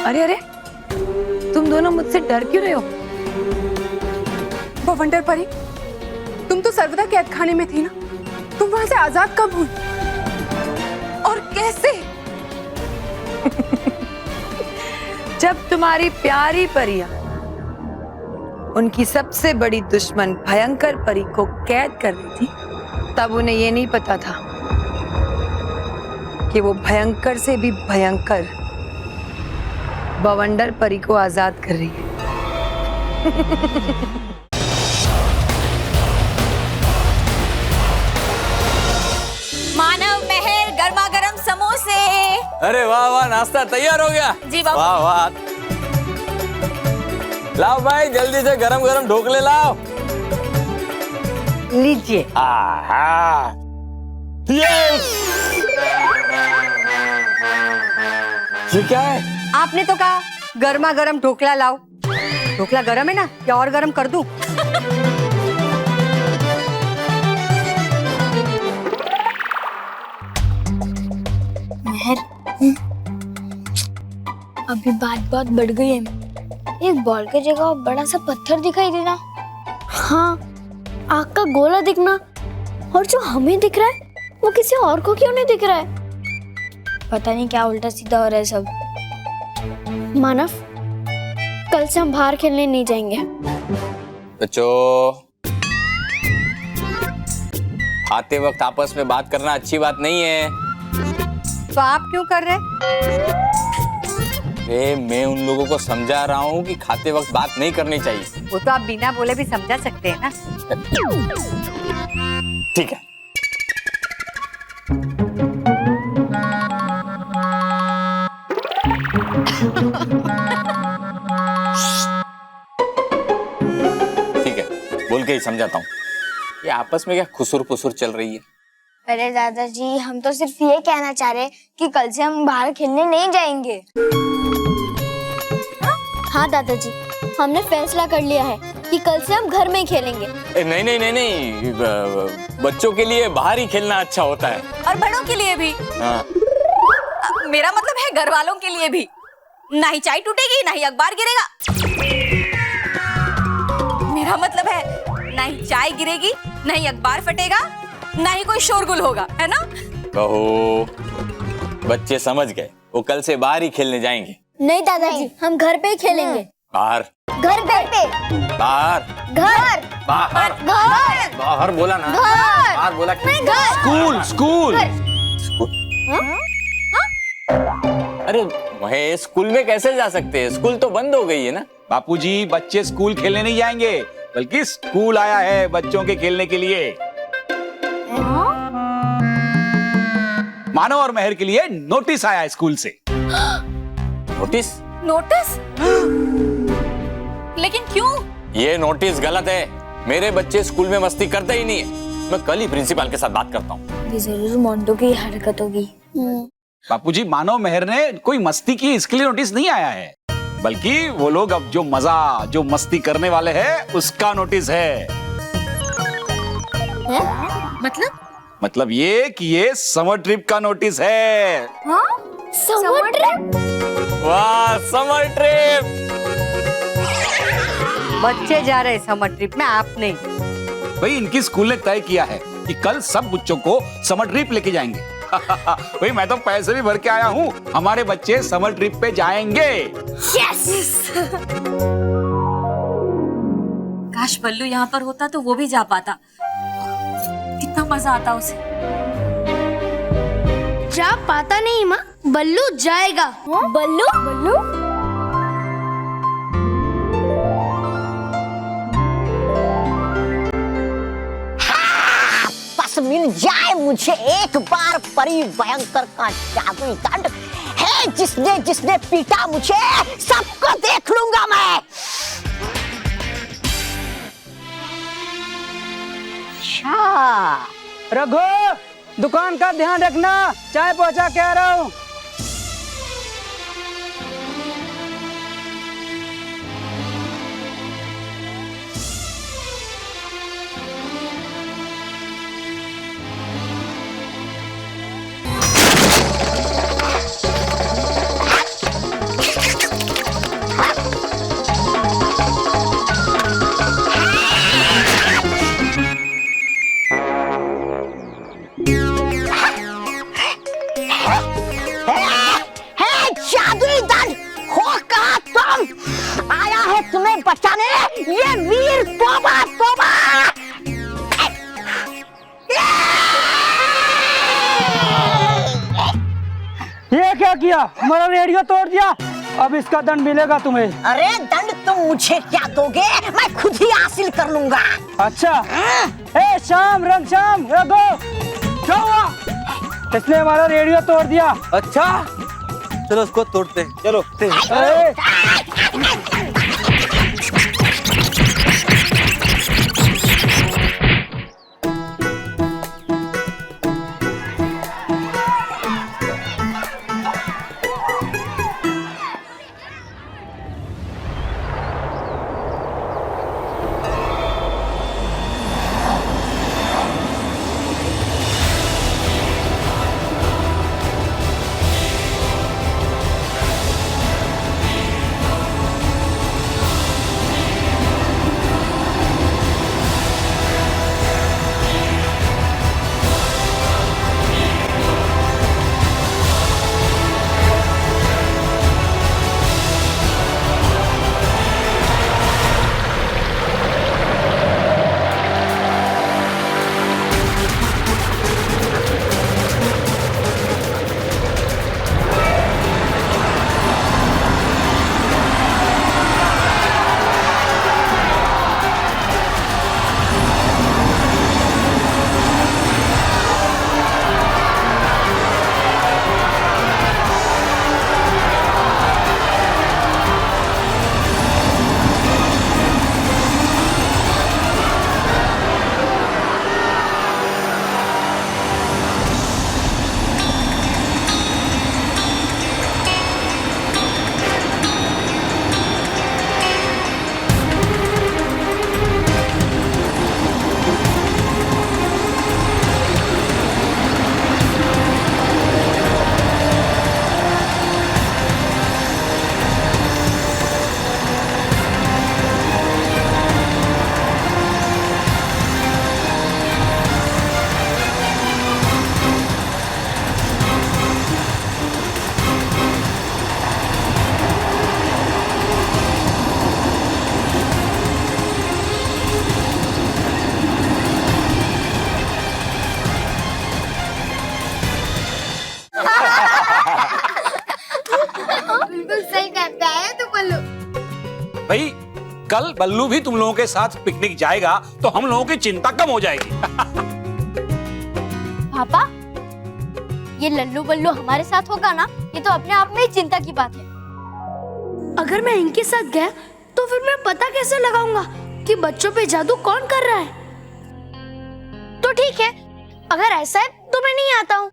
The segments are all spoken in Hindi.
अरे अरे, तुम दोनों मुझसे डर क्यों रहे हो? बवंडर परी, तुम तो सर्वदा कैद खाने में थी ना, तुम वहां से आजाद कब हुई और कैसे? जब तुम्हारी प्यारी परियां उनकी सबसे बड़ी दुश्मन भयंकर परी को कैद कर दी थी, तब उन्हें ये नहीं पता था कि वो भयंकर से भी भयंकर बवंडर परी को आजाद कर रही है। मानव महल गर्मा गर्म समोसे। अरे वाह वाह, नाश्ता तैयार हो गया। जी बाबू। वाह वाह, लाओ भाई जल्दी से गरम गरम ढोकले लाओ। लीजिए। आहा, यस। ये क्या है? आपने तो कहा गर्मा गर्म ढोकला लाओ। ढोकला गरम है ना, या और गरम कर दूं? महर, अभी बात बहुत बढ़ गई है। एक बॉल की जगह बड़ा सा पत्थर दिखाई देना, हाँ आग का गोला दिखना, और जो हमें दिख रहा है वो किसी और को क्यों नहीं दिख रहा है? पता नहीं क्या उल्टा सीधा हो रहा है सब। मानव, कल से हम बाहर खेलने नहीं जाएंगे। बच्चों, आते वक्त आपस में बात करना अच्छी बात नहीं है। तो आप क्यों कर रहे? मैं उन लोगों को समझा रहा हूँ कि खाते वक्त बात नहीं करनी चाहिए। वो तो आप बिना बोले भी समझा सकते हैं ना। ठीक है। ठीक है, बोल के ही समझाता हूँ। ये आपस में क्या खुसुर पुसुर चल रही है? अरे दादाजी, हम तो सिर्फ ये कहना चाह रहे कि कल से हम बाहर खेलने नहीं जाएंगे। हाँ दादाजी, हमने फैसला कर लिया है कि कल से हम घर में ही खेलेंगे। नहीं नहीं नहीं नहीं, बच्चों के लिए बाहर ही खेलना अच्छा होता है। और बड़ों के लिए भी। हाँ। मेरा मतलब है घर वालों के लिए भी। ना ही चाय टूटेगी, ना ही अखबार गिरेगा। मेरा मतलब है ना ही चाय गिरेगी, ना ही अखबार फटेगा, ना ही कोई शोरगुल होगा, है ना? बहू, बच्चे समझ गए, वो कल से बाहर ही खेलने जाएंगे। नहीं दादाजी, हम घर पे ही खेलेंगे। बाहर? घर पे। बाहर? घर। बाहर? घर। बाहर बोला ना? घर। बाहर बोला कि? घर। School school. अरे महेश, स्कूल में कैसे जा सकते हैं? स्कूल तो बंद हो गई है ना। बापूजी, बच्चे स्कूल खेलने नहीं जाएंगे, बल्कि स्कूल आया है बच्चों के खेलने के लिए। मानव और महर के लिए नोटिस आया है स्कूल से। नोटिस? नोटिस? लेकिन क्यों? ये नोटिस गलत है। मेरे बच्चे स्कूल में मस्ती करते ही नहीं है। मैं कल ही प्रिंसिपल के साथ बात करता हूँ। ये जरूर मोंटो की हरकत होगी। बापूजी, मानव महर ने कोई मस्ती की इसके लिए नोटिस नहीं आया है, बल्कि वो लोग अब जो मजा, जो मस्ती करने वाले हैं उसका नोटिस है। मतलब ये कि ये समर ट्रिप का नोटिस है। Summer trip? वाह, समर ट्रिप! बच्चे जा रहे समर ट्रिप में, आप नहीं। भाई, इनकी स्कूल ने तय किया है कि कल सब बच्चों को समर ट्रिप लेके जाएंगे। भाई, मैं तो पैसे भी भर के आया हूँ, हमारे बच्चे समर ट्रिप पे जाएंगे। यस! काश बल्लू यहाँ पर होता तो वो भी जा पाता। कितना मजा आता उसे। जा पाता नहीं माँ, बल्लू जाएगा। बल्लू? बल्लू? बस मिल जाए मुझे एक बार परी भयंकर का जादुई दंड है, जिसने जिसने पीटा मुझे सबको देख लूंगा मैं। अच्छा, रघु, दुकान का ध्यान रखना, चाय पहुंचा के आ रहा हूँ। हमें बचाने ये वीर तोबा तोबा। ये क्या किया? हमारा रेडियो तोड़ दिया। अब इसका दंड मिलेगा तुम्हें। अरे दंड तुम मुझे क्या दोगे, मैं खुद ही हासिल कर लूंगा। अच्छा। ए श्याम, रंग श्याम, रघु, क्या हुआ? इसने हमारा रेडियो तोड़ दिया। अच्छा चलो उसको तोड़ते हैं, चलो। ए, भाई कल बल्लू भी तुम लोगों के साथ पिकनिक जाएगा तो हम लोगों की चिंता कम हो जाएगी। पापा, ये लल्लू बल्लू हमारे साथ होगा ना, ये तो अपने आप में ही चिंता की बात है। अगर मैं इनके साथ गया तो फिर मैं पता कैसे लगाऊंगा कि बच्चों पे जादू कौन कर रहा है? तो ठीक है, अगर ऐसा है तो मैं नहीं आता हूँ।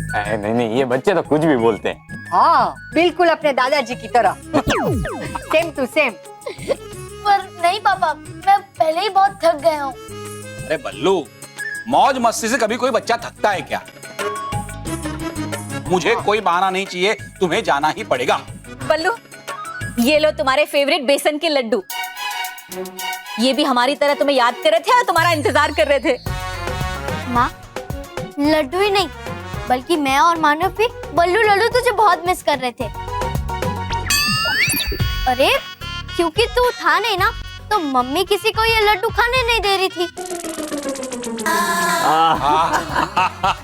नहीं नहीं, ये बच्चे तो कुछ भी बोलते हैं। हाँ बिल्कुल अपने दादाजी की तरह। Same to same. पर नहीं पापा, मैं पहले ही बहुत थक गया हूँ। अरे बल्लू, मौज मस्ती से कभी कोई बच्चा थकता है क्या? मुझे कोई बहाना नहीं चाहिए, तुम्हें जाना ही पड़ेगा। बल्लू, ये लो तुम्हारे फेवरेट बेसन के लड्डू। ये भी हमारी तरह तुम्हें याद कर रहे थे और तुम्हारा इंतजार कर रहे थे। माँ, लड्डू ही नहीं बल्कि मैं और मानव भी बल्लू लड्डू तुझे बहुत मिस कर रहे थे। अरे क्योंकि तू था नहीं ना, तो मम्मी किसी को ये लड्डू खाने नहीं दे रही थी।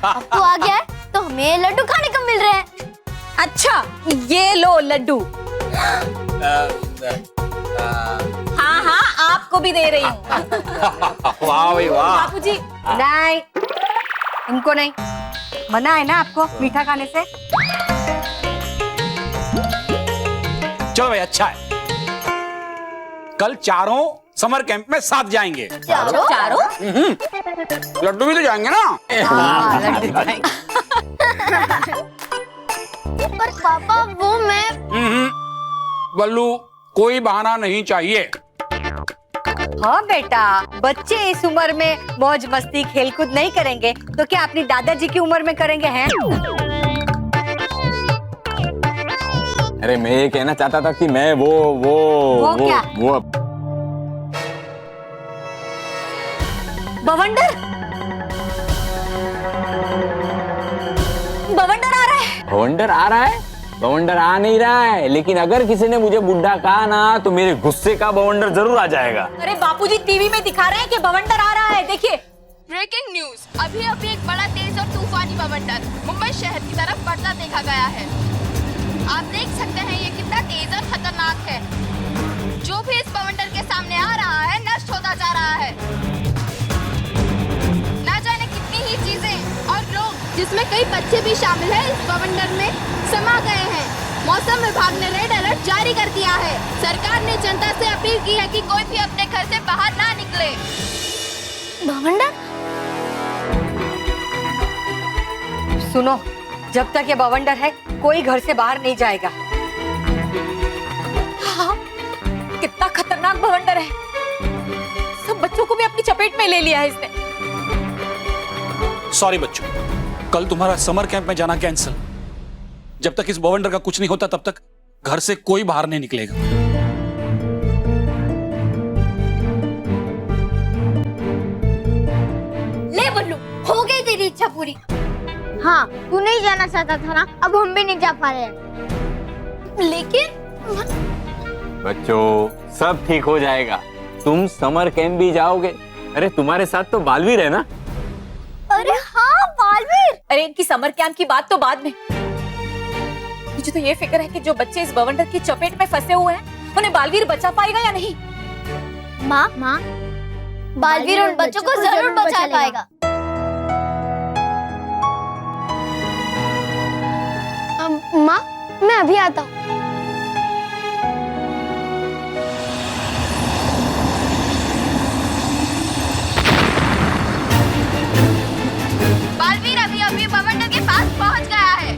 अब तू आ गया है तो हमें ये लड्डू खाने को मिल रहे हैं। अच्छा, ये लो लड्डू। हाँ हाँ, आपको भी दे रही हूँ। वाह भाई वाह। बापूजी, नहीं, इनको नहीं, मना है ना आपको मीठा खाने से। चलो भाई, अच्छा है, कल चारों समर कैंप में साथ जाएंगे। चारों? लड्डू भी तो जाएंगे ना। हाँ, लड्डू खाएंगे। पर पापा वो मैं बल्लू, कोई बहाना नहीं चाहिए। हाँ बेटा, बच्चे इस उम्र में मौज मस्ती खेलकूद नहीं करेंगे तो क्या अपनी दादाजी की उम्र में करेंगे हैं? अरे मैं ये कहना चाहता था कि मैं वो क्या? बवंडर, बवंडर आ रहा है। वंडर आ रहा है? बवंडर आ नहीं रहा है, लेकिन अगर किसी ने मुझे बुड्ढा कहा ना तो मेरे गुस्से का बवंडर जरूर आ जाएगा। अरे बापूजी टीवी में दिखा रहे हैं कि बवंडर आ रहा है, देखिए। ब्रेकिंग न्यूज, अभी अभी एक बड़ा तेज और तूफानी बवंडर मुंबई शहर की तरफ बढ़ता देखा गया है। आप देख सकते हैं ये कितना तेज और खतरनाक है। जो भी इस बवंडर के सामने आ रहा है नष्ट होता जा रहा है। ना जाने कितनी ही चीजें और लोग, जिसमें कई बच्चे भी शामिल हैं, इस बवंडर में समा गए हैं। मौसम विभाग ने रेड अलर्ट जारी कर दिया है। सरकार ने जनता से अपील की है कि कोई भी अपने घर से बाहर ना निकले। बवंडर? सुनो, जब तक ये बवंडर है कोई घर से बाहर नहीं जाएगा। हाँ, कितना खतरनाक बवंडर है। सब बच्चों को भी अपनी चपेट में ले लिया है इसने। सॉरी बच्चों, कल तुम्हारा समर कैंप में जाना कैंसिल। जब तक इस बवंडर का कुछ नहीं होता तब तक घर से कोई बाहर नहीं निकलेगा। ले बल्लू, हो गई तेरी इच्छा पूरी। हाँ, तू नहीं जाना चाहता था ना, अब हम भी नहीं जा पा रहे हैं। लेकिन बच्चों, सब ठीक हो जाएगा। तुम समर कैंप भी जाओगे। अरे तुम्हारे साथ तो बालवीर है ना। अरे हाँ, बालवीर। अरे इनकी समर कैंप की बात तो बाद में। मुझे तो ये फिक्र है कि जो बच्चे इस बवंडर की चपेट में फंसे हुए हैं, उन्हें बालवीर बचा पाएगा या नहीं। माँ, बालवीर उन बच्चों को जरूर बचा पाएगा। माँ, मैं अभी आता हूँ। बालवीर अभी अभी बवंडर के पास पहुंच गया है।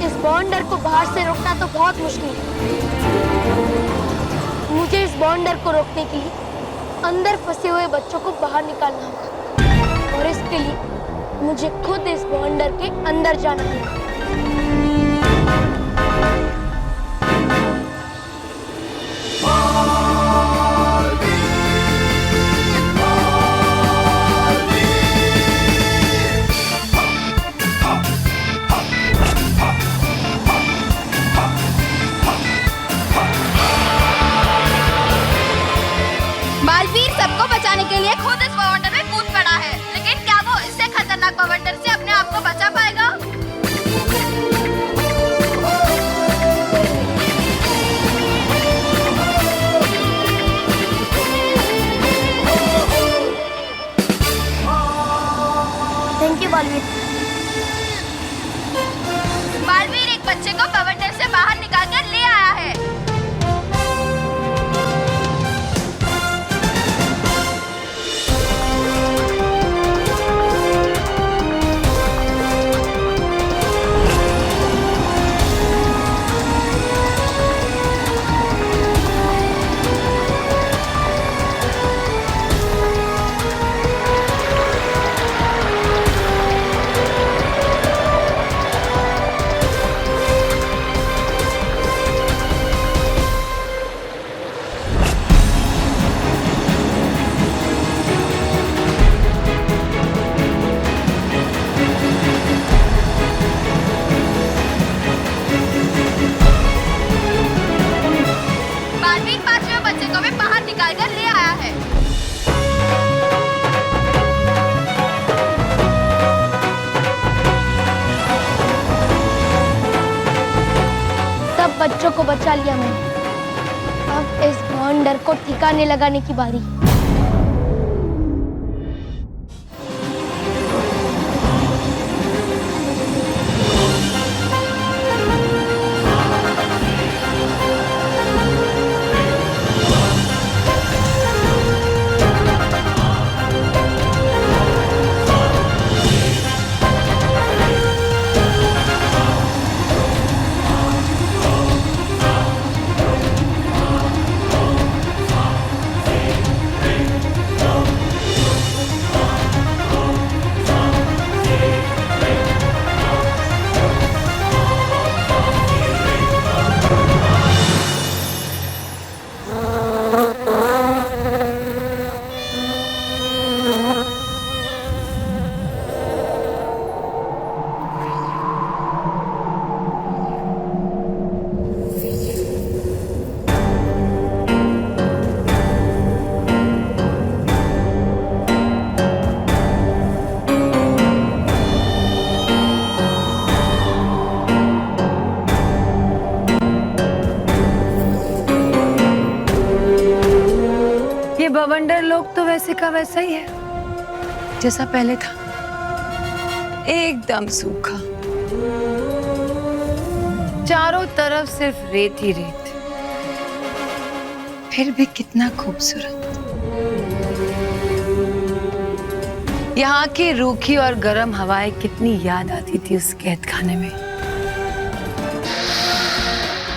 इस बवंडर को बाहर से रोकना तो बहुत मुश्किल है। मुझे इस बवंडर को रोकने के लिए अंदर फंसे हुए बच्चों को बाहर निकालना होगा, और इसके लिए मुझे खुद इस बवंडर के अंदर जाना होगा। बालवीर सबको बचाने के लिए खुद इस बवंडर में कूद पड़ा है, लेकिन क्या वो इससे खतरनाक बवंडर से अपने आप को बचा पाएगा? Thank you Baalveer. बालवीर एक बच्चे को बवंडर से बाहर निकाल कर ले आया है। बालवीर पांचवें बच्चे को भी बाहर निकाल कर ले आया है। सब बच्चों को बचा लिया मैंने। अब इस बवंडर को ठिकाने लगाने की बारी। बवंडर लोग तो वैसे का वैसा ही है जैसा पहले था, एकदम सूखा, चारों तरफ सिर्फ रेत ही रेत, फिर भी कितना खूबसूरत। यहाँ की रूखी और गर्म हवाएं कितनी याद आती थी उस कैद खाने में।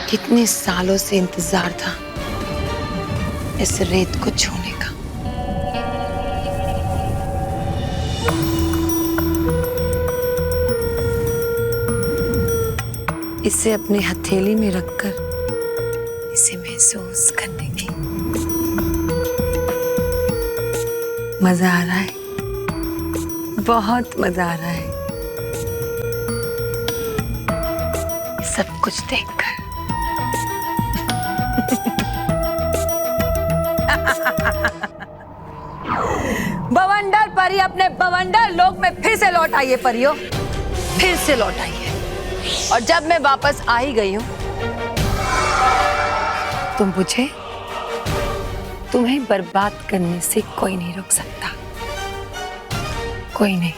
कितने सालों से इंतजार था इस रेत को छूने का। इसे अपने हथेली में रखकर इसे महसूस करने की। मजा आ रहा है, बहुत मजा आ रहा है सब कुछ देखकर। बवंडर परी अपने बवंडर लोक में फिर से लौट आइए परियों, फिर से लौट आइए। और जब मैं वापस आ ही गई हूं तो मुझे तुम्हें बर्बाद करने से कोई नहीं रोक सकता, कोई नहीं।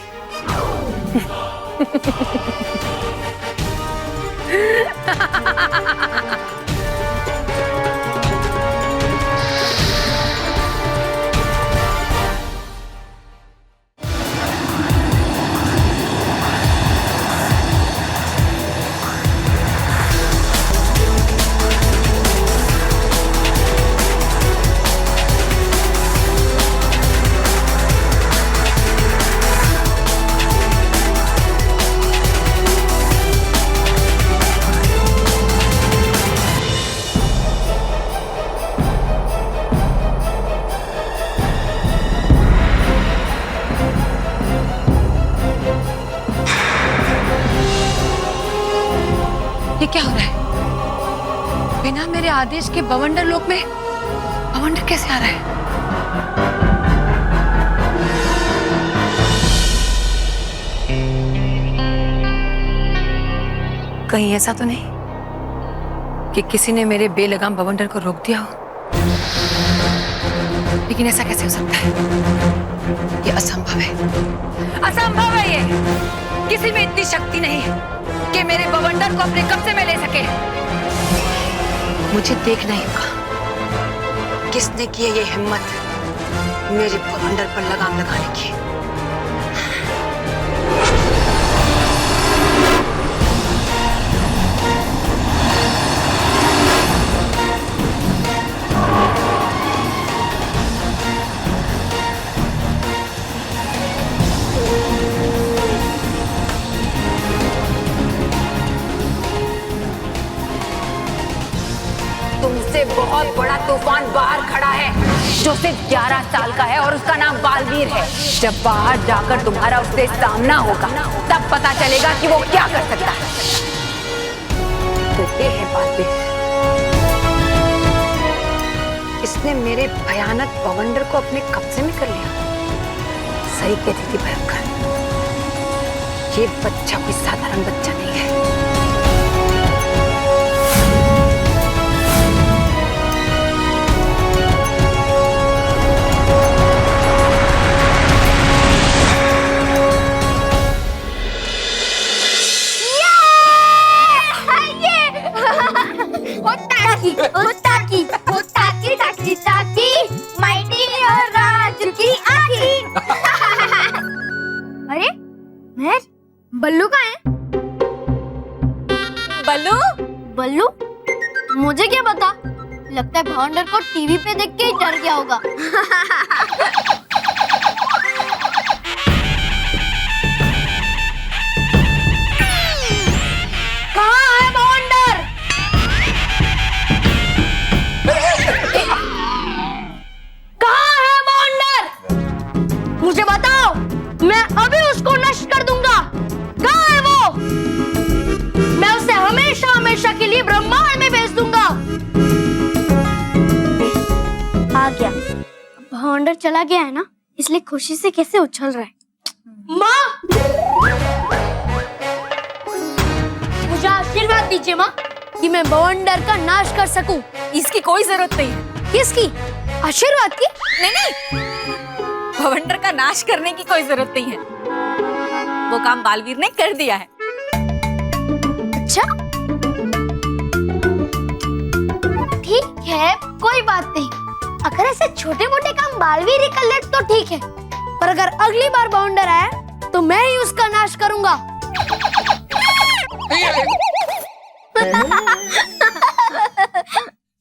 ये क्या हो रहा है? बिना मेरे आदेश के बवंडर लोक में बवंडर कैसे आ रहा है? कहीं ऐसा तो नहीं कि किसी ने मेरे बेलगाम बवंडर को रोक दिया हो? लेकिन ऐसा कैसे हो सकता है? ये असंभव है, असंभव है ये। किसी में इतनी शक्ति नहीं है कि मेरे बवंडर को अपने कब्जे में ले सके। मुझे देखना ही होगा किसने की ये हिम्मत मेरे बवंडर पर लगाम लगाने की। तुमसे बहुत बड़ा तूफान बाहर खड़ा है जो सिर्फ 11 साल का है और उसका नाम बालवीर है। जब बाहर जाकर तुम्हारा उससे सामना होगा तब पता चलेगा कि वो क्या कर सकता है। तो ये है बालवीर, इसने मेरे भयानक बवंडर को अपने कब्जे में कर लिया। सही कहती थी भयंकर, ये बच्चा कोई साधारण बच्चा नहीं है। अरे महर, बल्लू कहाँ है? बल्लू? बल्लू? मुझे क्या पता, लगता है बवंडर को टीवी पे देख के ही डर गया होगा। कहाँ है बवंडर? कहाँ है बवंडर? मुझे बताओ, मैं अभी उसको नष्ट कर दूंगा। कहाँ है वो? मैं उसे हमेशा हमेशा के लिए ब्रह्मांड में भेज दूंगा। आ गया। बवंडर चला गया है ना, इसलिए खुशी से कैसे उछल रहा है। माँ, मुझे आशीर्वाद दीजिए माँ कि मैं बवंडर का नाश कर सकूं। इसकी कोई जरूरत नहीं है। किसकी? आशीर्वाद की? नहीं, बवंडर का नाश करने की कोई जरूरत नहीं है, वो काम बालवीर ने कर दिया है। अच्छा, ठीक है, कोई बात नहीं। अगर ऐसे छोटे मोटे काम बालवीर ही कर ले तो ठीक है, पर अगर अगली बार बाउंडर आए तो मैं ही उसका नाश करूंगा।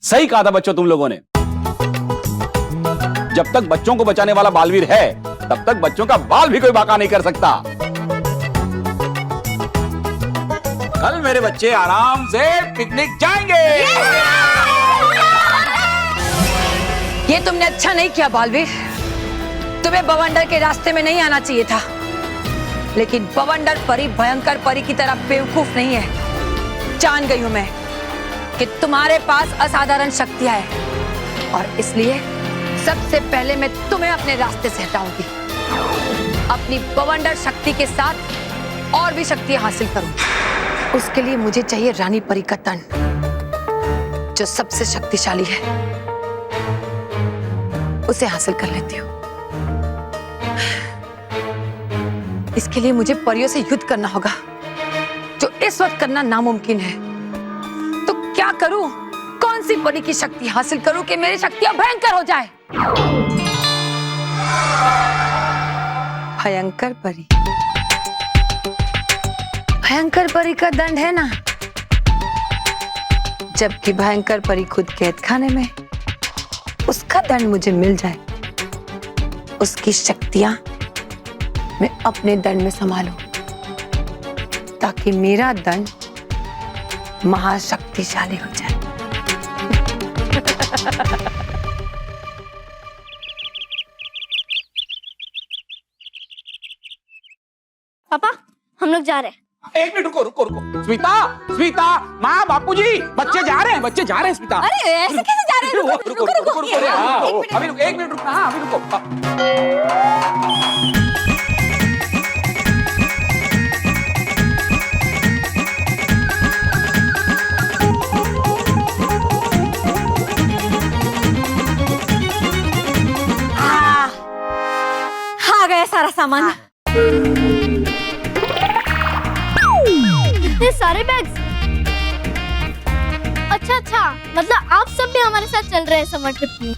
सही कहा था बच्चों तुम लोगों ने। जब तक बच्चों को बचाने वाला बालवीर है तब तक बच्चों का बाल भी कोई बाका नहीं कर सकता। कल मेरे बच्चे आराम से पिकनिक जाएंगे। ये तुमने अच्छा नहीं किया बालवीर, तुम्हें बवंडर के रास्ते में नहीं आना चाहिए था। लेकिन बवंडर परी भयंकर परी की तरह बेवकूफ नहीं है। जान गई हूं मैं कि तुम्हारे पास असाधारण शक्तियां हैं और इसलिए सबसे पहले मैं तुम्हें अपने रास्ते से हटाऊंगी। अपनी बवंडर शक्ति के साथ और भी शक्तियां हासिल करूंगी। उसके लिए मुझे चाहिए रानी परी का तन, जो सबसे शक्तिशाली है। उसे हासिल कर लेती हूँ। इसके लिए मुझे परियों से युद्ध करना होगा, जो इस वक्त करना नामुमकिन है। तो क्या करूं? कौन सी परी की शक्ति हासिल करूं कि मेरी शक्तियां भयंकर हो जाए? भयंकर परी, भयंकर परी का दंड है ना, जबकि भयंकर परी खुद कैद खाने में, उसका दंड मुझे मिल जाए। उसकी शक्तियां मैं अपने दंड में संभालूं, ताकि मेरा दंड महाशक्तिशाली हो जाए। पापा, हम लोग जा रहे हैं। एक मिनट रुको रुको रुको। स्मिता, स्मिता, माँ, बापूजी, बच्चे जा रहे हैं, बच्चे जा रहे हैं। स्मिता, अरे ऐसे कैसे जा रहे हैं? रुको रुको रुको रुको। अभी रुको, एक मिनट रुकना। हाँ, अभी रुको। आ गया सारा सामान। इतने सारे बैग्स। अच्छा, मतलब आप सब भी हमारे साथ चल रहे हैं समर ट्रिप में?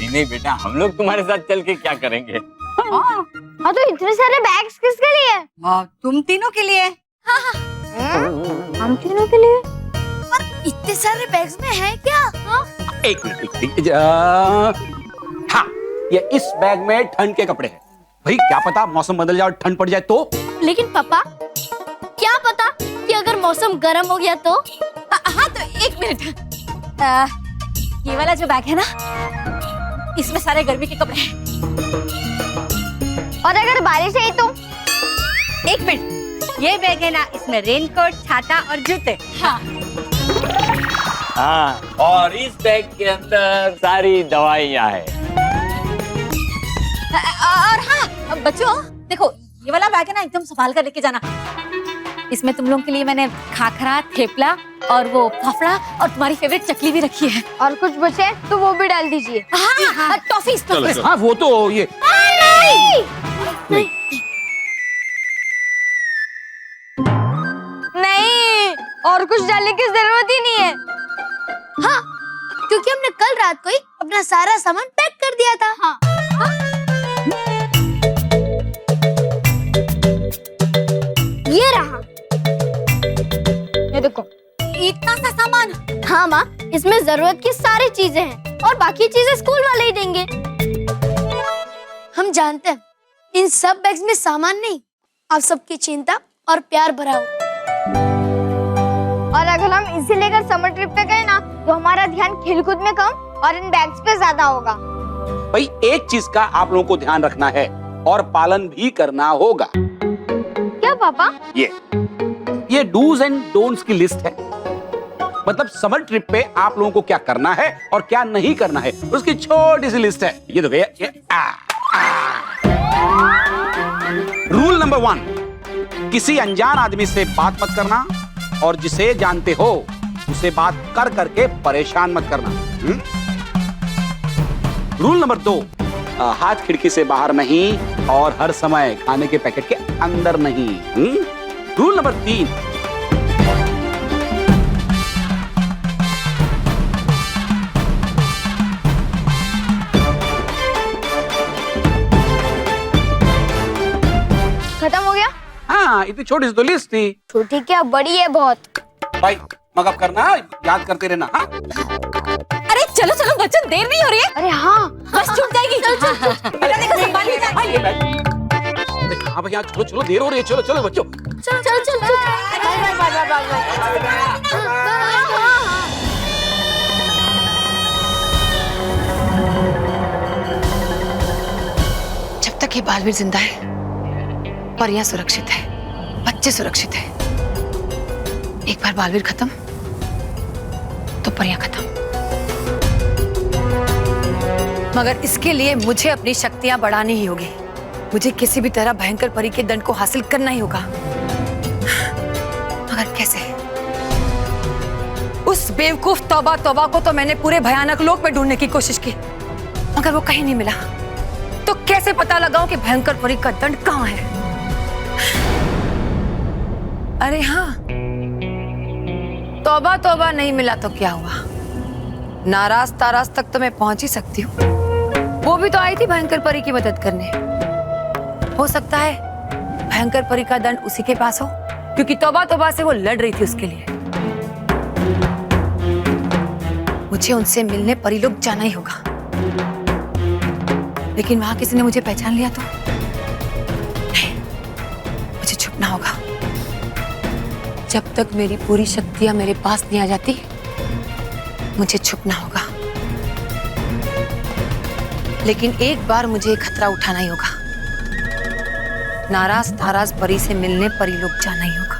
नहीं बेटा, हम लोग तुम्हारे साथ चल के क्या करेंगे? हाँ, तो इतने सारे बैग्स किसके लिए? तुम तीनों के लिए। हम तीनों के लिए? पर इतने सारे बैग्स में है क्या? एक मिनट। हाँ, ये इस बैग में ठंड के कपड़े हैं। भाई क्या पता मौसम बदल जाए और ठंड पड़ जाए तो? लेकिन पापा, क्या पता कि अगर मौसम गर्म हो गया तो? हाँ, तो एक मिनट। ये वाला जो बैग है ना, इसमें सारे गर्मी के कपड़े हैं। और अगर बारिश आई तो? एक मिनट, ये बैग है ना, इसमें रेनकोट, छाता और जूते। हाँ, और इस बैग के अंदर सारी दवाइयाँ हैं। और हाँ बच्चों, देखो ये वाला बैग है ना, एकदम संभाल कर लेके जाना। इसमें तुम लोगों के लिए मैंने खाखरा, थेपला और वो फाफड़ा और तुम्हारी फेवरेट चकली भी रखी है। और कुछ बचे तो वो भी डाल दीजिए। हाँ, टॉफीज। हाँ, वो तो ये नहीं, और कुछ डालने की जरूरत ही नहीं है। हाँ, क्योंकि हमने कल रात को ही अपना सारा सामान पैक कर दिया था। हाँ। ये रहा। ये देखो, इतना सा सामान। हाँ माँ, इसमें जरूरत की सारी चीजें हैं और बाकी चीजें स्कूल वाले ही देंगे। हम जानते हैं इन सब बैग्स में सामान नहीं, आप सबकी चिंता और प्यार भरा हो। और अगर हम इसे लेकर समर ट्रिप पे गए ना, तो हमारा ध्यान खेलकूद में कम और इन बैग्स पे ज्यादा होगा। भाई एक चीज का आप लोगों को ध्यान रखना है और पालन भी करना होगा। क्या पापा? ये डूज एंड डोंट्स की लिस्ट है। मतलब समर ट्रिप पे आप लोगों को क्या करना है और क्या नहीं करना है, उसकी छोटी सी लिस्ट है। ये देखो, ये रूल नंबर 1, किसी अनजान आदमी से बात मत करना और जिसे जानते हो उसे बात कर करके परेशान मत करना। रूल नंबर 2, हाथ खिड़की से बाहर नहीं और हर समय खाने के पैकेट के अंदर नहीं। रूल नंबर 3, खत्म हो गया? हाँ, इतनी छोटी सी तो लिस्ट थी छोटी क्या, बड़ी है बहुत। भाई। मगअप करना, याद करते रहना। हाँ, अरे चलो चलो बच्चों, देर नहीं हो रही है। अरे हाँ, बस छूट जाएगी। चल चल बेटा देखो संभाल के जा। हाँ भैया, चलो चलो, देर हो रही है। चलो चलो बच्चों। चल चल चल। जब तक ये बालवीर जिंदा है, परियां सुरक्षित है, बच्चे सुरक्षित है। एक बार बालवीर खत्म तो परियां खत्म। मगर इसके लिए मुझे अपनी शक्तियां बढ़ानी ही होगी। मुझे किसी भी तरह भयंकर परी के दंड को हासिल करना ही होगा। मगर कैसे? उस बेवकूफ तौबा तौबा को तो मैंने पूरे भयानक लोक में ढूंढने की कोशिश की, मगर वो कहीं नहीं मिला। तो कैसे पता लगाऊं कि भयंकर परी का दंड कहां है? अरे हाँ, तौबा तौबा नहीं मिला तो क्या हुआ? नाराज ताराज तक तो मैं पहुंच ही सकती हूँ। वो भी तो आई थी भयंकर परी की मदद करने। हो सकता है भयंकर परी का दंड उसी के पास हो, क्योंकि तौबा तौबा से वो लड़ रही थी उसके लिए। मुझे उनसे मिलने परी लोग जाना ही होगा। लेकिन वहां किसी ने मुझे पहचान लिया तो नहीं, मुझे छुपना होगा। जब तक मेरी पूरी शक्तियां मेरे पास नहीं आ जाती, मुझे छुपना होगा। लेकिन एक बार मुझे खतरा उठाना ही होगा। नाराज ताराज परी से मिलने परी लोग जाना ही होगा।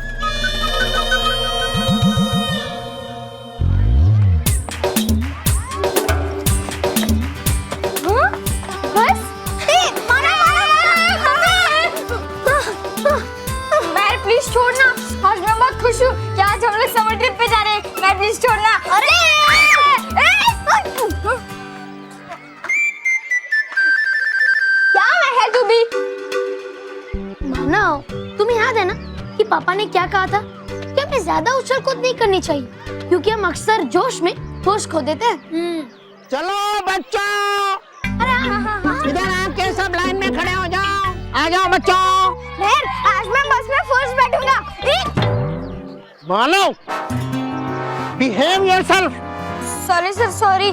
बस मैं प्लीज छोड़ना। आज मैं बहुत खुश हूँ कि आज हम लोग समर ट्रिप पे जा रहे हैं। मैं प्लीज छोड़ना। अरे क्या है तू भी? मानव, तुम्हें याद है ना कि पापा ने क्या कहा था कि हमें ज्यादा उछल कूद नहीं करनी चाहिए, क्योंकि हम अक्सर जोश में होश खो देते हैं। चलो बच्चों, अरे हाँ। इधर आके सब लाइन में खड़े हो जाओ। आ जाओ बच्चों। आज मैं बस में फर्स्ट बैठूंगा। मानो, behave yourself. Sorry sir, sorry.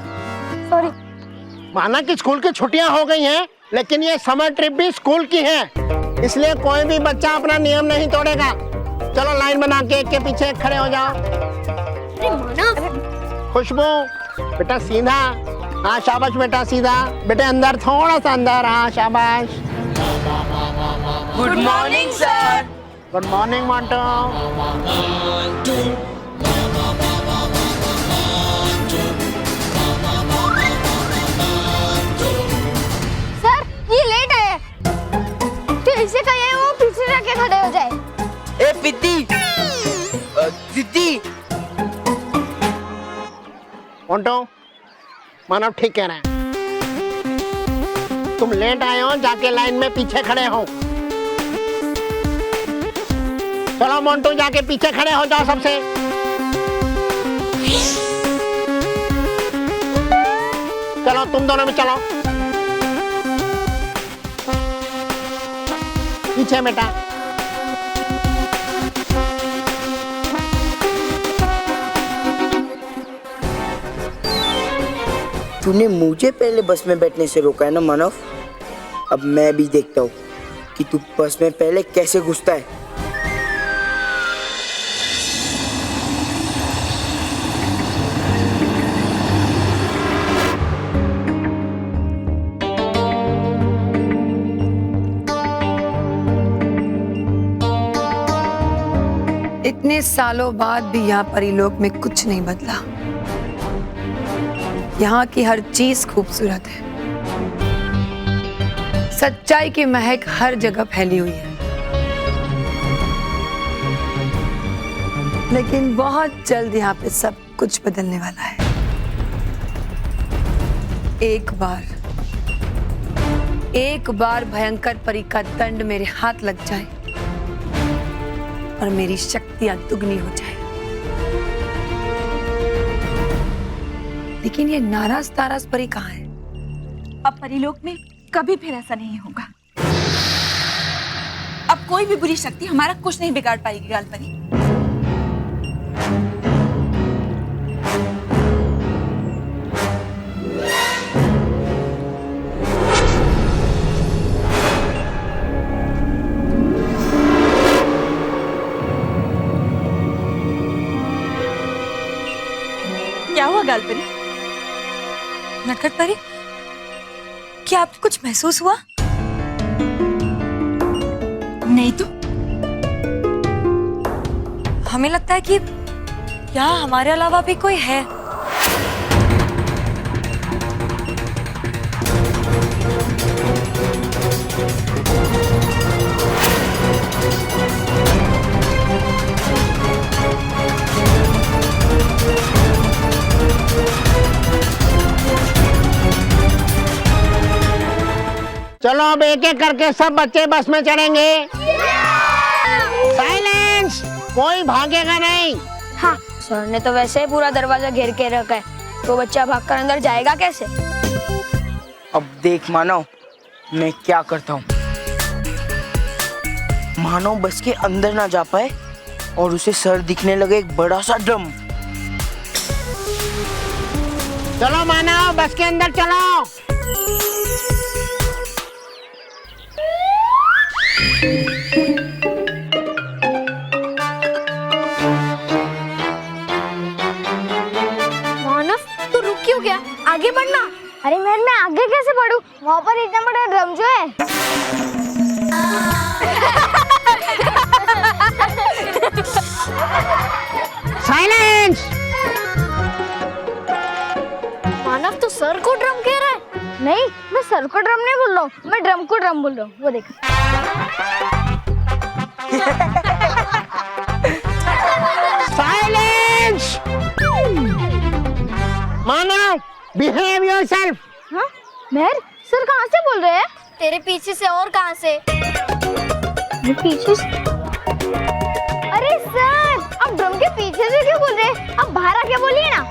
माना कि स्कूल की छुट्टियां हो गई हैं, लेकिन ये समर ट्रिप भी स्कूल की है, इसलिए कोई भी बच्चा अपना नियम नहीं तोड़ेगा। चलो लाइन बना के एक के पीछे एक खड़े हो जाओ। खुशबू बेटा सीधा। हाँ शाबाश बेटा, सीधा। बेटे अंदर, थोड़ा सा अंदर। हाँ शाबाश। Good morning sir. Good morning Monte. Sir ये लेट है, तो इसे कहिए वो पीछे जाके खड़े हो जाए। ए पिद्दी, दीदी। मोंटो, मानव ठीक कह रहे हैं। तुम लेट आए हो, जाके लाइन में पीछे खड़े हो। चलो मोंटू, जाके पीछे खड़े हो जाओ सबसे। चलो तुम दोनों भी चलो पीछे बेटा। तूने मुझे पहले बस में बैठने से रोका है ना मानव। अब मैं भी देखता हूँ कि तू बस में पहले कैसे घुसता है। इतने सालों बाद भी यहाँ परिलोक में कुछ नहीं बदला। यहाँ की हर चीज खूबसूरत है। सच्चाई की महक हर जगह फैली हुई है। लेकिन बहुत जल्द यहाँ पे सब कुछ बदलने वाला है। एक बार भयंकर परी का दंड मेरे हाथ लग जाए और मेरी शक्तियां दुगनी हो जाए। लेकिन ये नाराज ताराज परी कहाँ है? अब परिलोक में कभी फिर ऐसा नहीं होगा। अब कोई भी बुरी शक्ति हमारा कुछ नहीं बिगाड़ पाएगी गालपरी। क्या हुआ गालपरी? नटखट परी, क्या आपको कुछ महसूस हुआ? नहीं तो हमें लगता है कि यहाँ हमारे अलावा भी कोई है। चलो अब एक एक करके सब बच्चे बस में चढ़ेंगे। साइलेंस, कोई भागेगा नहीं। हाँ, सर ने तो वैसे ही पूरा दरवाजा घेर के रखा है, तो बच्चा भागकर अंदर जाएगा कैसे? अब देख मानव, मैं क्या करता हूँ। मानव बस के अंदर ना जा पाए और उसे सर दिखने लगे एक बड़ा सा ड्रम। चलो मानव, बस के अंदर चलो। मानव, तू रुक क्यों गया? आगे बढ़ना। अरे मैं आगे कैसे बढ़ूं? वहाँ पर इतना बड़ा ड्रम जो है। साइलेंस। मानव, तू सर को ड्रम कह रहा है? नहीं, मैं सर को ड्रम नहीं बोल रहा हूँ, मैं ड्रम को ड्रम बोल रहा हूँ। वो देख। साइलेंस। मानव, बिहेव योरसेल्फ। हाँ? मेहर, सर कहाँ से बोल रहे हैं? तेरे पीछे से और कहाँ से? मेरे पीछे से? अरे सर, आप ड्रम के पीछे से क्यों बोल रहे हैं? आप बाहर आके बोलिए ना।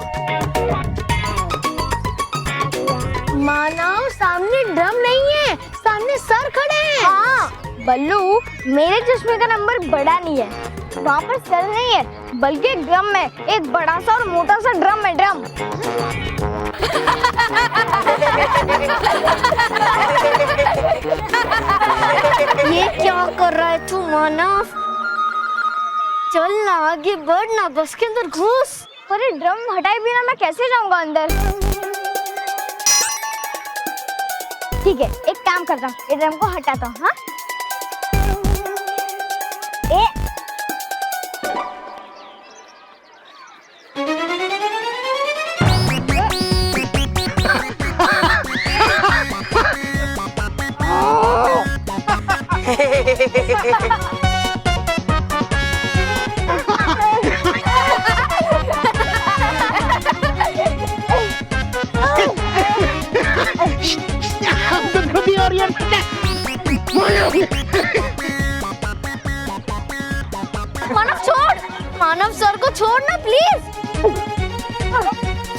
मानव, सामने ड्रम नहीं है, सामने सर खड़े हैं। हाँ, बल्लू, मेरे चश्मे का नंबर बड़ा नहीं है, वहाँ पर सर नहीं है, बल्कि एक ड्रम है, एक बड़ा सा और मोटा सा ड्रम है, ड्रम। ये क्या कर रहा है तू मानव? चल ना, आगे बढ़ ना, बस के अंदर घुस। अरे ड्रम हटाए बिना मैं कैसे जाऊंगा अंदर? ठीक है, एक काम करता हूँ, ये ड्रम को हटाता हूँ। हाँ, मानव छोड़, मानव सर को छोड़ ना प्लीज।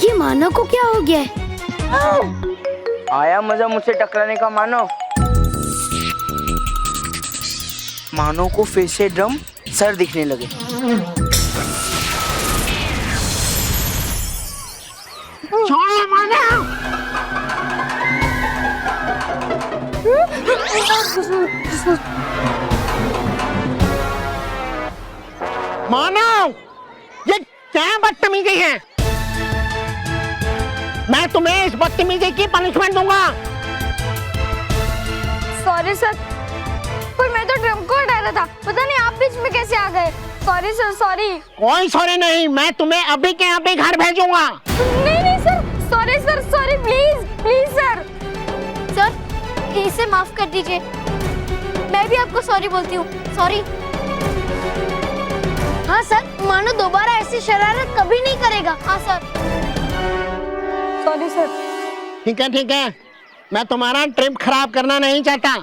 ये मानव को क्या हो गया है? आया मजा मुझसे टकराने का मानव। मानव को फिर से ड्रम सर दिखने लगे। छोड़ मानव। मानव, ये क्या बदतमीजी है? मैं तुम्हें इस बदतमीजी की पनिशमेंट दूंगा। सॉरी सर, पर मैं तो ड्रम को हटा रहा था, पता नहीं आप बीच में कैसे आ गए। Sorry sir, sorry. कोई सॉरी नहीं, मैं तुम्हें अभी के अभी घर भेजूंगा। नहीं नहीं sir, sorry sir, sorry, please please sir. Sir, इसे माफ कर दीजिए, मैं भी आपको सॉरी बोलती हूँ, सॉरी। हाँ सर, मानो दोबारा ऐसी शरारत कभी नहीं करेगा। हाँ सर। Sorry sir. ठीक है, मैं तुम्हारा ट्रिप खराब करना नहीं चाहता।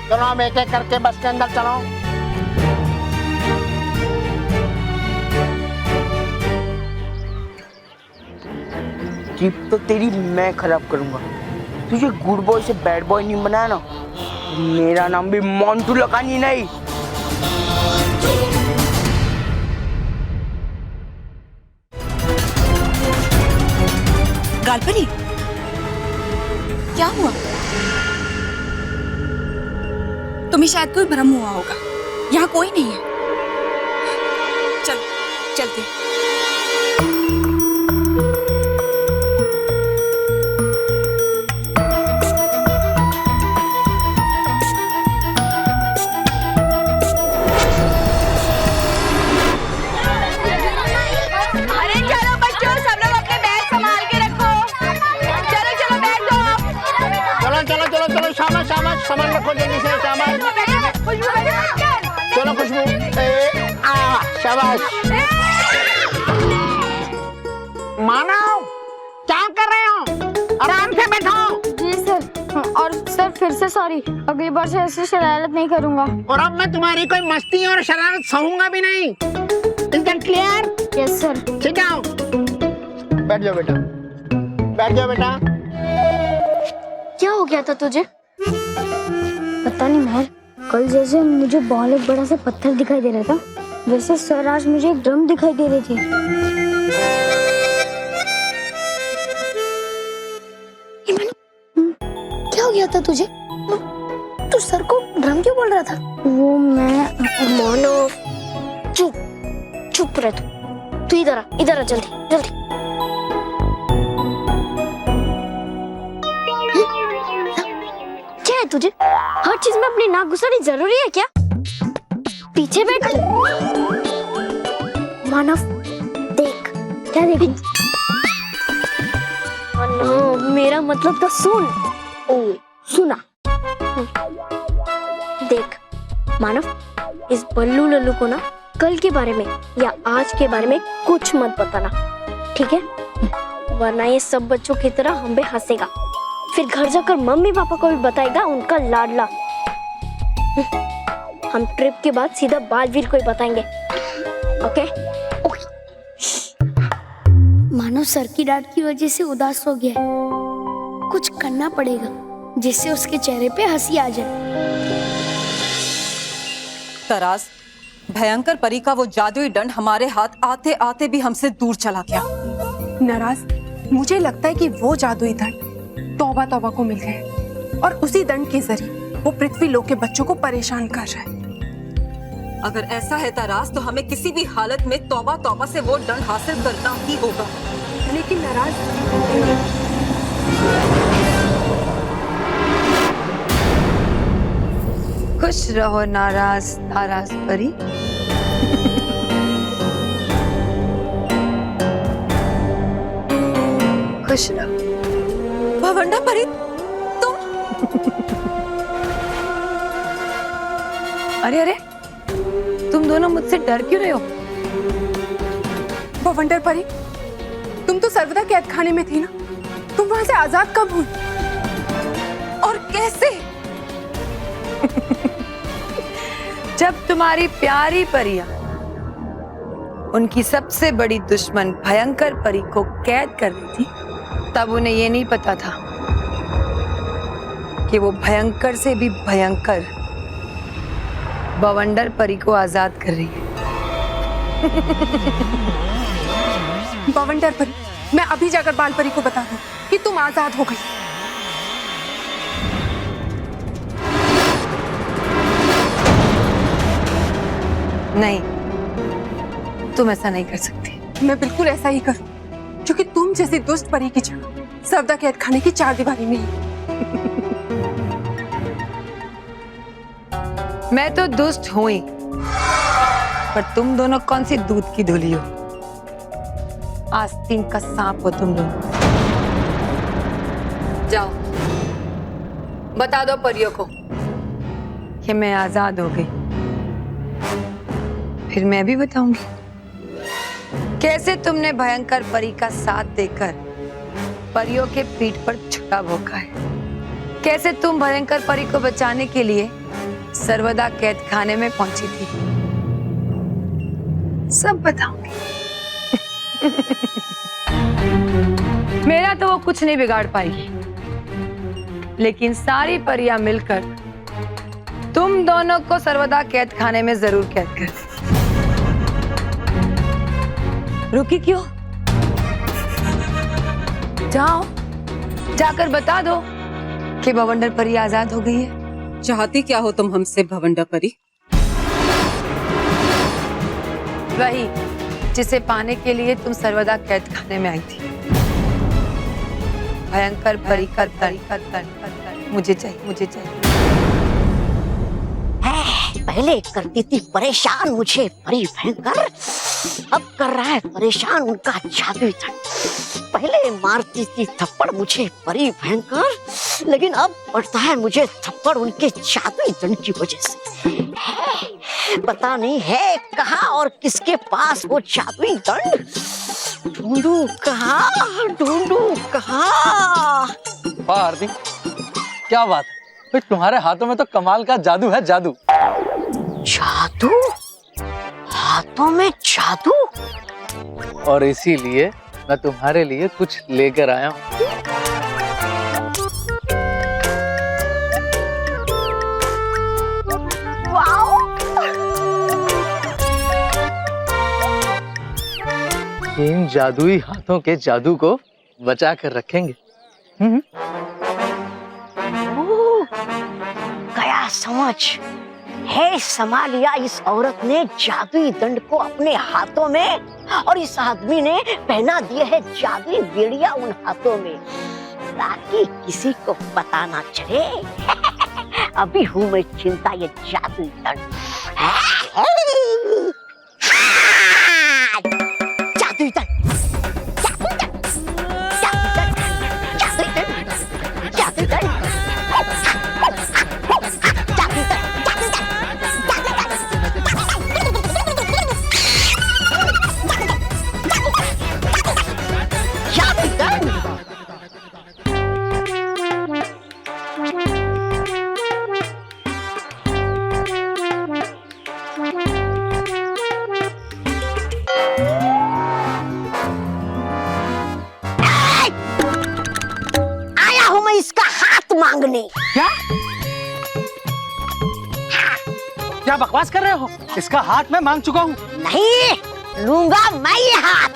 चलो अब एक एक करके बस के अंदर चलो। ट्रिप तो तेरी मैं खराब करूंगा। तुझे गुड बॉय से बैड बॉय नहीं बनाया ना, मेरा नाम भी मोंटू लगानी नहीं। गालपरी, क्या हुआ? तुम्हें शायद कोई भ्रम हुआ होगा। यहाँ कोई नहीं है। चलो चलते। अरे चलो बच्चों, सब लोग अपने बैग संभाल के रखो। चलो चलो बैठो आप। चलो शाबाश सामान रखो जल्दी से, शाबाश। चलो खुशबू, शाबाश। मानव, क्या कर रहे हो? आराम से बैठो। जी सर। और सर फिर से सॉरी, अगली बार से ऐसी शरारत नहीं करूंगा। और अब मैं तुम्हारी कोई मस्ती और शरारत सहूंगा भी नहीं। Is that clear? Yes sir. ठीक है, बैठ जाओ बेटा, बैठ जाओ बेटा। क्या हो गया था तुझे? पता नहीं महर, कल जैसे मुझे बॉल एक बड़ा सा पत्थर दिखाई दे रहा था, वैसे सर आज मुझे एक ड्रम दिखाई दे रही थी। क्या हो गया था तुझे? तू सर को ड्रम क्यों बोल रहा था? वो मैं मानो। चुप रह तू इधर आ जल्दी। क्या है तुझे? हर चीज में अपनी नाक घुसानी जरूरी है क्या? पीछे बैठ। मानव देख, क्या देखूं? मानव, मेरा मतलब तो सुन। ओ सुना। देख मानव, इस बल्लू लल्लू को ना कल के बारे में या आज के बारे में कुछ मत बताना, ठीक है? वरना ये सब बच्चों की तरह हम पे हंसेगा, फिर घर जाकर मम्मी पापा को भी बताएगा उनका लाडला। हम ट्रिप के बाद सीधा बालवीर को ही बताएंगे, ओके? मानो सर की डांट की वजह से उदास हो गया है। कुछ करना पड़ेगा जिससे उसके चेहरे पे हंसी आ जाए। तरास, भयंकर परी का वो जादुई दंड हमारे हाथ आते आते भी हमसे दूर चला गया। नाराज, मुझे लगता है कि वो जादुई दंड तौबा तौबा को मिल गए और उसी दंड के जरिए वो पृथ्वी लोक के बच्चों को परेशान कर रहा है। अगर ऐसा है तरास, तो हमें किसी भी हालत में तौबा तौबा से वो दंड हासिल करना ही होगा। लेकिन नाराज, खुश रहो नाराज परी। खुश रहो। भवंडा परी, तुम? अरे तुम दोनों मुझसे डर क्यों रहे हो? बवंडर परी, तुम तो सर्वदा कैद खाने में थी ना, तुम वहां से आजाद कब हुई और कैसे? जब तुम्हारी प्यारी परियां उनकी सबसे बड़ी दुश्मन भयंकर परी को कैद कर दी थी, तब उन्हें ये नहीं पता था कि वो भयंकर से भी भयंकर बवंडर परी को आजाद कर रही है। बवंडर परी, मैं अभी जाकर बाल परी को बता दूं कि तुम आजाद हो गई। नहीं, तुम ऐसा नहीं कर सकती। मैं बिल्कुल ऐसा ही करूं, क्योंकि तुम जैसी दुष्ट परी की जगह सर्वदा कैद खाने की चार दीवारी में ही। मैं तो दुष्ट हुई, पर तुम दोनों कौन सी दूध की धुली हो? आस्तीन का सांप हो तुम लोग। जाओ, बता दो परियों को कि मैं आजाद हो गई, फिर मैं भी बताऊंगी कैसे तुमने भयंकर परी का साथ देकर परियों के पीठ पर छुरा भोंका है, कैसे तुम भयंकर परी को बचाने के लिए सर्वदा कैद खाने में पहुंची थी, सब बताऊंगी। मेरा तो वो कुछ नहीं बिगाड़ पाएगी, लेकिन सारी परियां मिलकर तुम दोनों को सर्वदा कैद खाने में जरूर कैद कर। रुकी क्यों? जाओ, जाकर बता दो कि भवंडर परी आजाद हो गई है। चाहती क्या हो तुम हमसे भवंडर परी? वही जिसे पाने के लिए तुम सर्वदा कैद खाने में आई थी। भयंकर परी का तन मुझे चाहिए, मुझे चाहिए। पहले करती थी परेशान मुझे परी भयंकर, अब कर रहा है परेशान उनका जादुई दंड। पहले मारती थी थप्पड़ मुझे परी भयंकर, लेकिन अब पड़ता है मुझे थप्पड़ उनके जादुई दंड की वजह से। पता नहीं है कहाँ और किसके पास वो जादुई दंड। ढूंढू कहाँ, ढूंढू कहाँ। वाह आरती, क्या बात है भाई, तुम्हारे हाथों में तो कमाल का जादू है। जादू? जादू? हाथों में जादू? और इसीलिए मैं तुम्हारे लिए कुछ लेकर आया हूँ। इन जादुई हाथों के जादू को बचा कर रखेंगे। गया समझ है, समा लिया इस औरत ने जादुई दंड को अपने हाथों में, और इस आदमी ने पहना दिया है जादुई बेड़िया उन हाथों में, ताकि किसी को पता ना चले। अभी हूँ मैं चिंता ये जादुई दंड। जादुई दंड, जादुई दंड, जादुई दंड, मांगने। क्या बकवास कर रहे हो? इसका हाथ मैं मांग चुका हूँ। नहीं लूंगा मैं ये हाथ।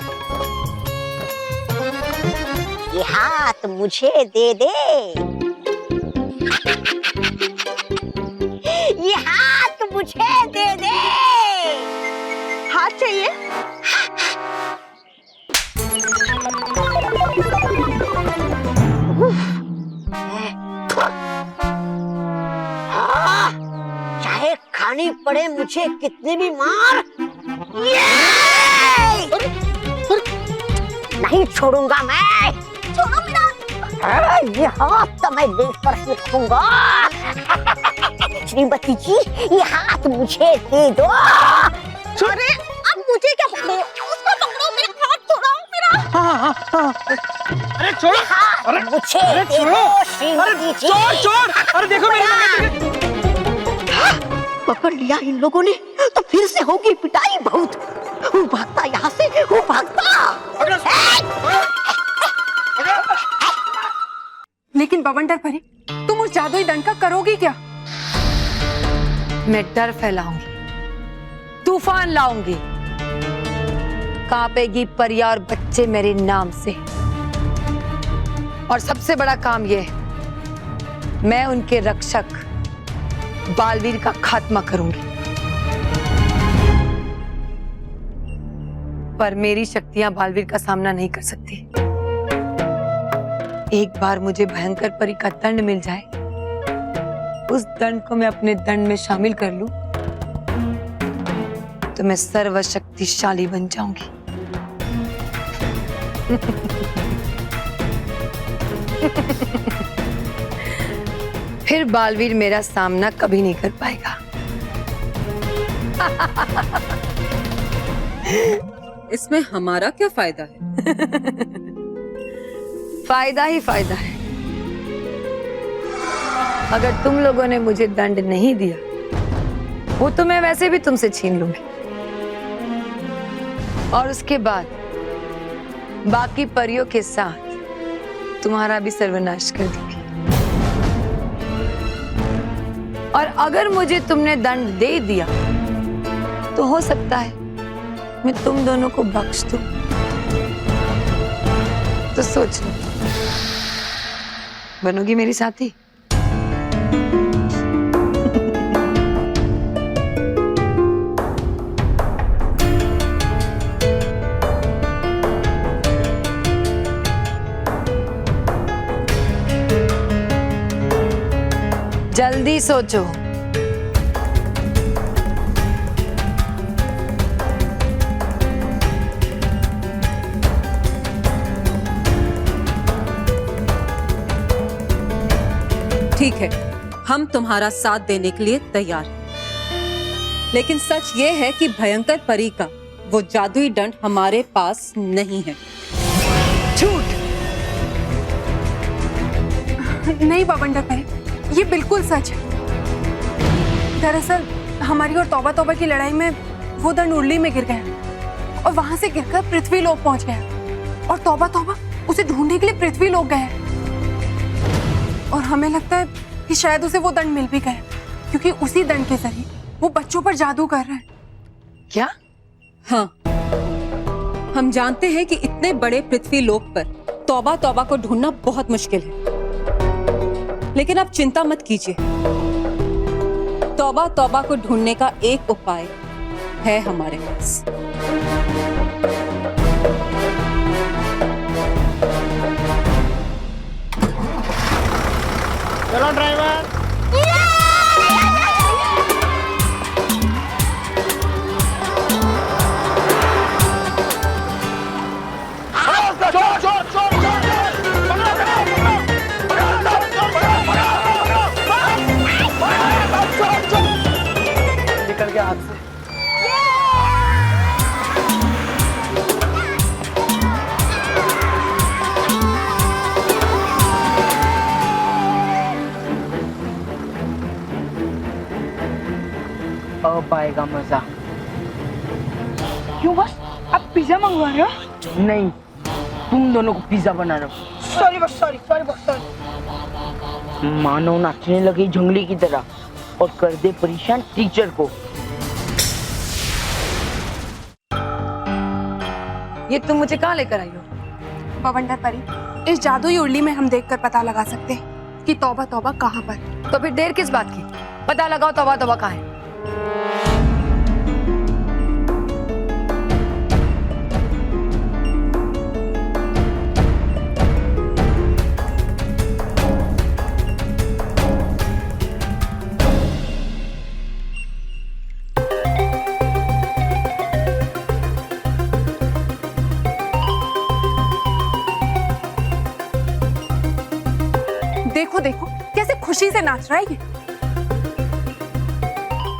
ये हाथ मुझे दे दे। ये हाथ मुझे दे दे। हाथ चाहिए? चाहे खानी पड़े मुझे कितनी भी मार, नहीं छोड़ूंगा मैं। छोड़ो मेरा। ये हाथ तो मैं देख कर ही रखूंगा। श्रीमती जी ये हाथ मुझे दे दो। अरे अब मुझे क्या पकड़ो? उसको पकड़ो, मेरा हाथ छोड़ो मेरा। अरे छोड़ो, अरे मुझे दे दो श्रीमती जी। चोर, अरे देखो मेरी। पकड़ लिया इन लोगों ने तो फिर से होगी पिटाई बहुत। वो भागता यहाँ से, वो भागता। लेकिन बवंडर परी, तुम उस जादुई दंड का करोगी क्या? मैं डर फैलाऊंगी, तूफान लाऊंगी, कांपेगी परिया और बच्चे मेरे नाम से। और सबसे बड़ा काम यह है, मैं उनके रक्षक बालवीर का खात्मा करूंगी। पर मेरी शक्तियां बालवीर का सामना नहीं कर सकती। एक बार मुझे भयंकर परी का दंड मिल जाए, उस दंड को मैं अपने दंड में शामिल कर लूं, तो मैं सर्वशक्तिशाली बन जाऊंगी। फिर बालवीर मेरा सामना कभी नहीं कर पाएगा। इसमें हमारा क्या फायदा है? फायदा ही फायदा है। अगर तुम लोगों ने मुझे दंड नहीं दिया, वो तो मैं वैसे भी तुमसे छीन लूंगी, और उसके बाद बाकी परियों के साथ तुम्हारा भी सर्वनाश कर दूंगी। और अगर मुझे तुमने दंड दे दिया तो हो सकता है मैं तुम दोनों को बख्श दूं। तो सोच लो, बनोगी मेरी साथी? जल्दी सोचो। ठीक है, हम तुम्हारा साथ देने के लिए तैयार हैं। लेकिन सच ये है कि भयंकर परी का वो जादुई दंड हमारे पास नहीं है। झूठ। नहीं बवंडर परी, ये बिल्कुल सच है। दरअसल हमारी और तौबा तौबा की लड़ाई में वो दंड उर्ली में गिर गया और वहां से गिरकर पृथ्वी लोक पहुंच गया, और तौबा तौबा उसे ढूंढने के लिए पृथ्वी लोक गए, और हमें लगता है कि शायद उसे वो दंड मिल भी गया, क्योंकि उसी दंड के जरिए वो बच्चों पर जादू कर रहा है। क्या? हाँ, हम जानते हैं कि इतने बड़े पृथ्वी लोक पर तौबा तौबा को ढूंढना बहुत मुश्किल है, लेकिन आप चिंता मत कीजिए। तौबा तौबा को ढूंढने का एक उपाय है हमारे पास। चलो ड्राइवर। निकल गया हाथ से। अब आएगा मजा। क्यों बस, आप पिज्जा मंगवा रहे हो? नहीं, तुम दोनों को पिज्जा बना रहा हूँ। सॉरी बस, सॉरी। मानो नाचने लगी जंगली की तरह और कर दे परेशान टीचर को। ये तुम मुझे कहाँ लेकर आई हो? बवंडर परी, इस जादुई उर्ली में हम देखकर पता लगा सकते हैं कि तौबा तौबा कहाँ पर। तो फिर देर किस बात की? पता लगाओ तौबा तौबा कहाँ है। देखो देखो कैसे खुशी से नाच रहा है ये।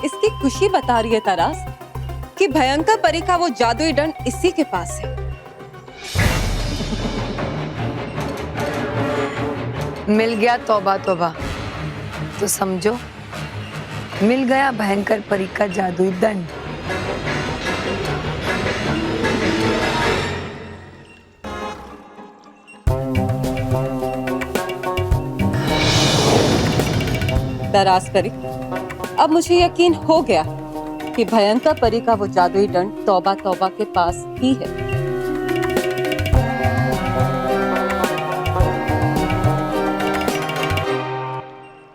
इसकी खुशी बता रही है तरास कि भयंकर परी का वो जादुई दंड इसी के पास है। मिल गया तौबा तौबा, तो समझो मिल गया भयंकर परी का जादुई दंड। तरास करी, अब मुझे यकीन हो गया कि भयंकर परी का वो जादुई दंड तौबा तौबा के पास ही है।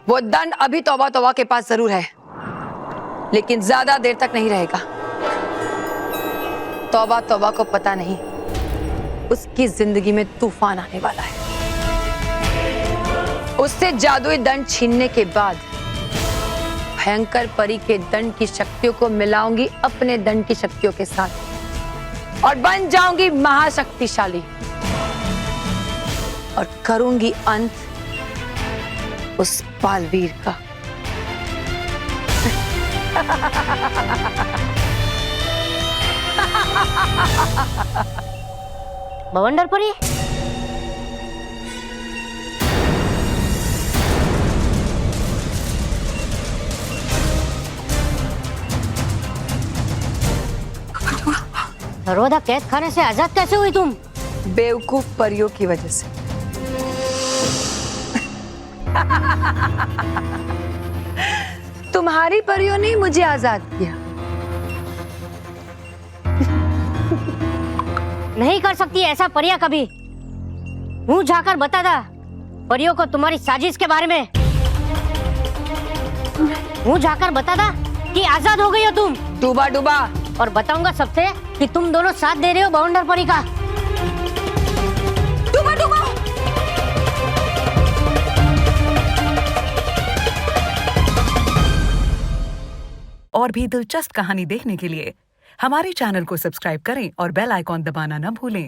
वो दंड अभी तौबा तौबा के पास जरूर है, लेकिन ज्यादा देर तक नहीं रहेगा। तौबा तौबा को पता नहीं उसकी जिंदगी में तूफान आने वाला है। उससे जादुई दंड छीनने के बाद भयंकर परी के दंड की शक्तियों को मिलाऊंगी अपने दंड की शक्तियों के साथ और बन जाऊंगी महाशक्तिशाली, और करूंगी अंत उस बालवीर का। बवंडर परी, सर्वदा कैद खाने से आजाद कैसे हुई तुम? बेवकूफ परियों की वजह से। तुम्हारी परियों ने मुझे आजाद किया। नहीं कर सकती ऐसा परिया कभी। मुंह झाकर बता दा परियों को तुम्हारी साजिश के बारे में। मुंह झाकर बता दा कि आजाद हो गई हो तुम। डूबा डूबा। और बताऊंगा सबसे कि तुम दोनों साथ दे रहे हो बवंडर परी का। डूबा डूबा। और भी दिलचस्प कहानी देखने के लिए हमारे चैनल को सब्सक्राइब करें और बेल आइकॉन दबाना न भूलें।